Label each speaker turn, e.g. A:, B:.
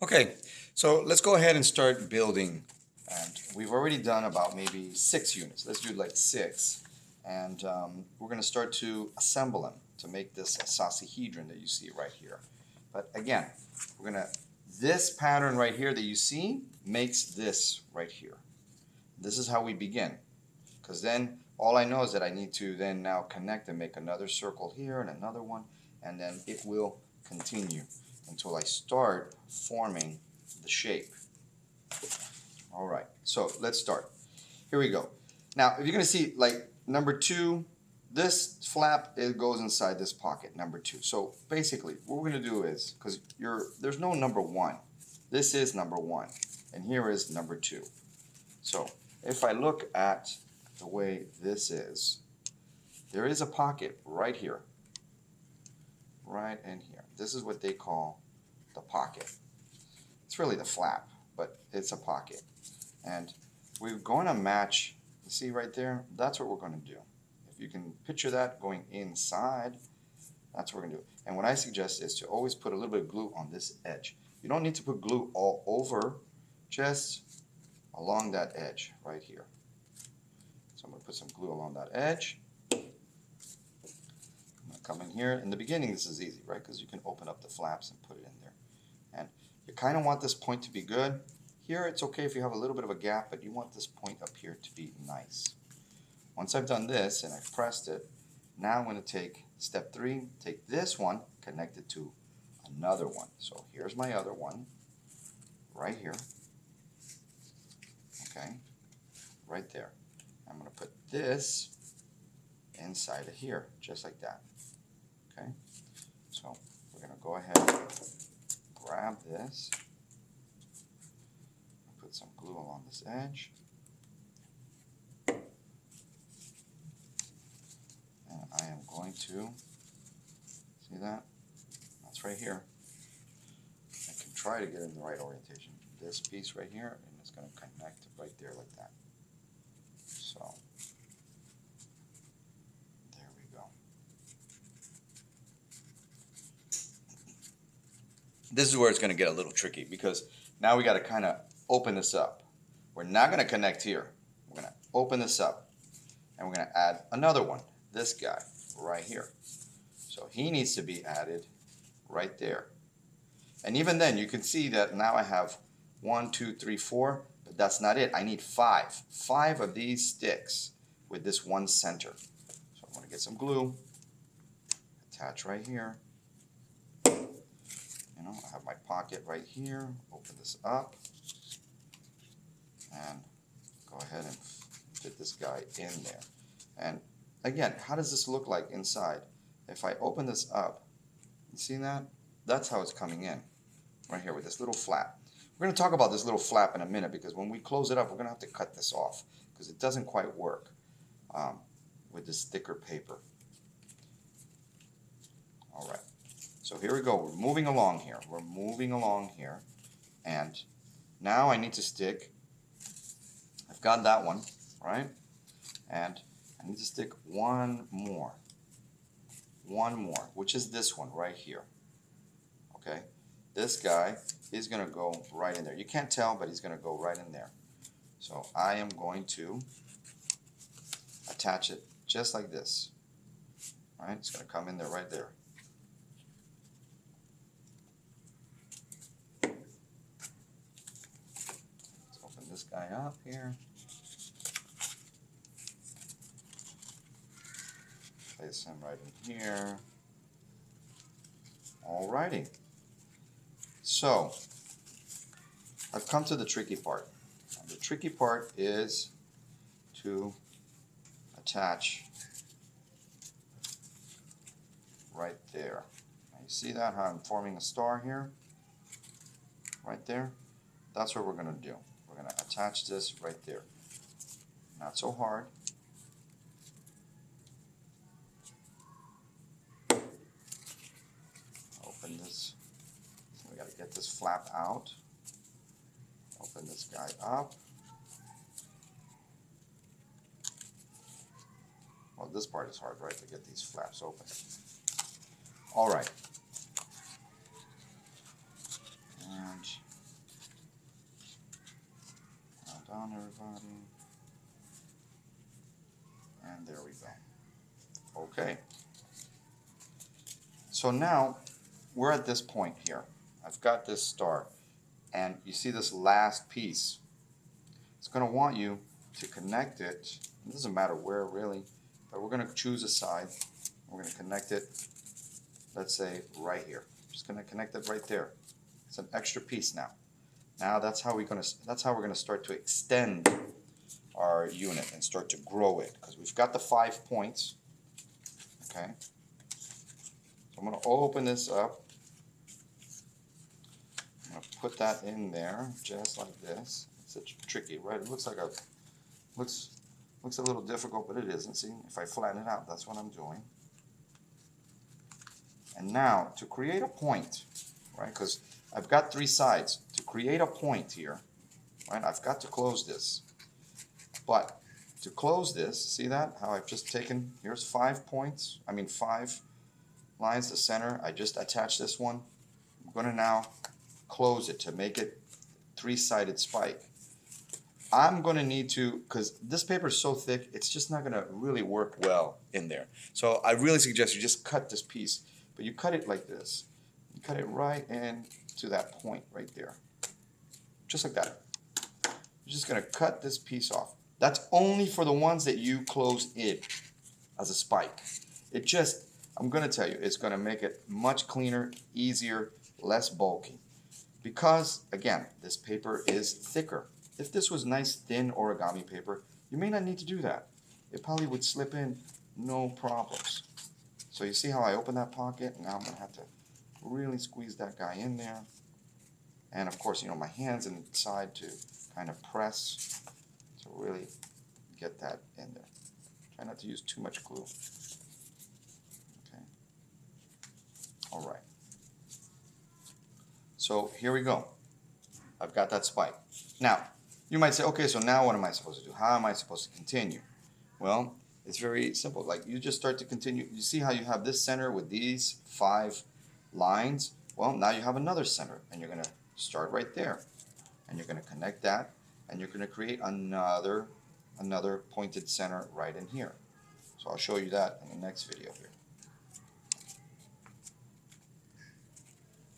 A: Okay, so let's go ahead and start building. And we've already done about maybe 6 units. Let's do like 6. And we're going to start to assemble them to make this icosahedron that you see right here. But again, we're going to, this pattern right here that you see makes this right here. This is how we begin. Because then all I know is that I need to then now connect and make another circle here and another one. And then it will continue until I start forming the shape. All right, so let's start. Here we go. Now, if you're going to see, like, number 2, this flap, it goes inside this pocket, number 2. So basically, what we're going to do is, because there's no number 1. This is number 1, and here is number 2. So if I look at the way this is, there is a pocket right here, right in here. This is what they call the pocket. It's really the flap, but it's a pocket. And we're going to match, you see right there? That's what we're going to do. If you can picture that going inside, that's what we're going to do. And what I suggest is to always put a little bit of glue on this edge. You don't need to put glue all over, just along that edge right here. So I'm going to put some glue along that edge. Come in here. In the beginning, this is easy, right? Because you can open up the flaps and put it in there. And you kind of want this point to be good. Here, it's okay if you have a little bit of a gap, but you want this point up here to be nice. Once I've done this and I've pressed it, now I'm going to take step 3, take this one, connect it to another one. So here's my other one, right here. Okay, right there. I'm going to put this inside of here, just like that. Okay, so we're going to go ahead and grab this, put some glue along this edge, and I am going to, see that? That's right here. I can try to get in the right orientation. This piece right here, and it's going to connect right there like that. So this is where it's going to get a little tricky, because now we got to kind of open this up. We're not going to connect here. We're going to open this up, and we're going to add another one, this guy right here. So he needs to be added right there. And even then, you can see that now I have 1, 2, 3, 4, but that's not it. I need 5. 5 of these sticks with this one center. So I'm going to get some glue, attach right here. I have my pocket right here, open this up, and go ahead and fit this guy in there. And again, how does this look like inside? If I open this up, you see that? That's how it's coming in, right here with this little flap. We're going to talk about this little flap in a minute, because when we close it up, we're going to have to cut this off, because it doesn't quite work with this thicker paper. All right. So here we go. We're moving along here. We're moving along here. And now I need to stick, I've got that one, right? And I need to stick one more, which is this one right here. Okay? This guy is going to go right in there. You can't tell, but he's going to go right in there. So I am going to attach it just like this. All right? It's going to come in there right there. This guy up here, place him right in here. Alrighty, so I've come to the tricky part. And the tricky part is to attach right there. Now you see that, how I'm forming a star here? Right there? That's what we're going to do. We're going to attach this right there. Not so hard. Open this. We got to get this flap out. Open this guy up. Well, this part is hard, right, to get these flaps open. All right. And on, everybody. And there we go. Okay. So now we're at this point here. I've got this star, and you see this last piece. It's going to want you to connect it. It doesn't matter where really, but we're going to choose a side. We're going to connect it, let's say right here. Just going to connect it right there. It's an extra piece now. Now that's how we're going to start to extend our unit and start to grow it, because we've got the 5 points. Okay. So I'm going to open this up. I'm going to put that in there just like this. It's tricky, right? It looks like looks a little difficult, but it isn't. See, if I flatten it out, that's what I'm doing. And now to create a point, right? Because I've got 3 sides. To create a point here, right? I've got to close this. But to close this, see that? How I've just taken, here's 5 points. 5 lines, the center. I just attached this one. I'm going to now close it to make it 3-sided spike. I'm going to need to, because this paper is so thick, it's just not going to really work well in there. So I really suggest you just cut this piece. But you cut it like this. You cut it right into that point right there. Just like that. You're just going to cut this piece off. That's only for the ones that you close in as a spike. It just, I'm going to tell you, it's going to make it much cleaner, easier, less bulky. Because, again, this paper is thicker. If this was nice, thin origami paper, you may not need to do that. It probably would slip in, no problems. So you see how I open that pocket? Now I'm going to have to really squeeze that guy in there. And of course, my hands inside to kind of press to really get that in there. Try not to use too much glue. Okay. All right. So here we go. I've got that spike. Now, you might say, okay, so now what am I supposed to do? How am I supposed to continue? Well, it's very simple. Like, you just start to continue. You see how you have this center with these 5 lines? Well, now you have another center, and you're going to start right there. And you're going to connect that, and you're going to create another pointed center right in here. So I'll show you that in the next video here.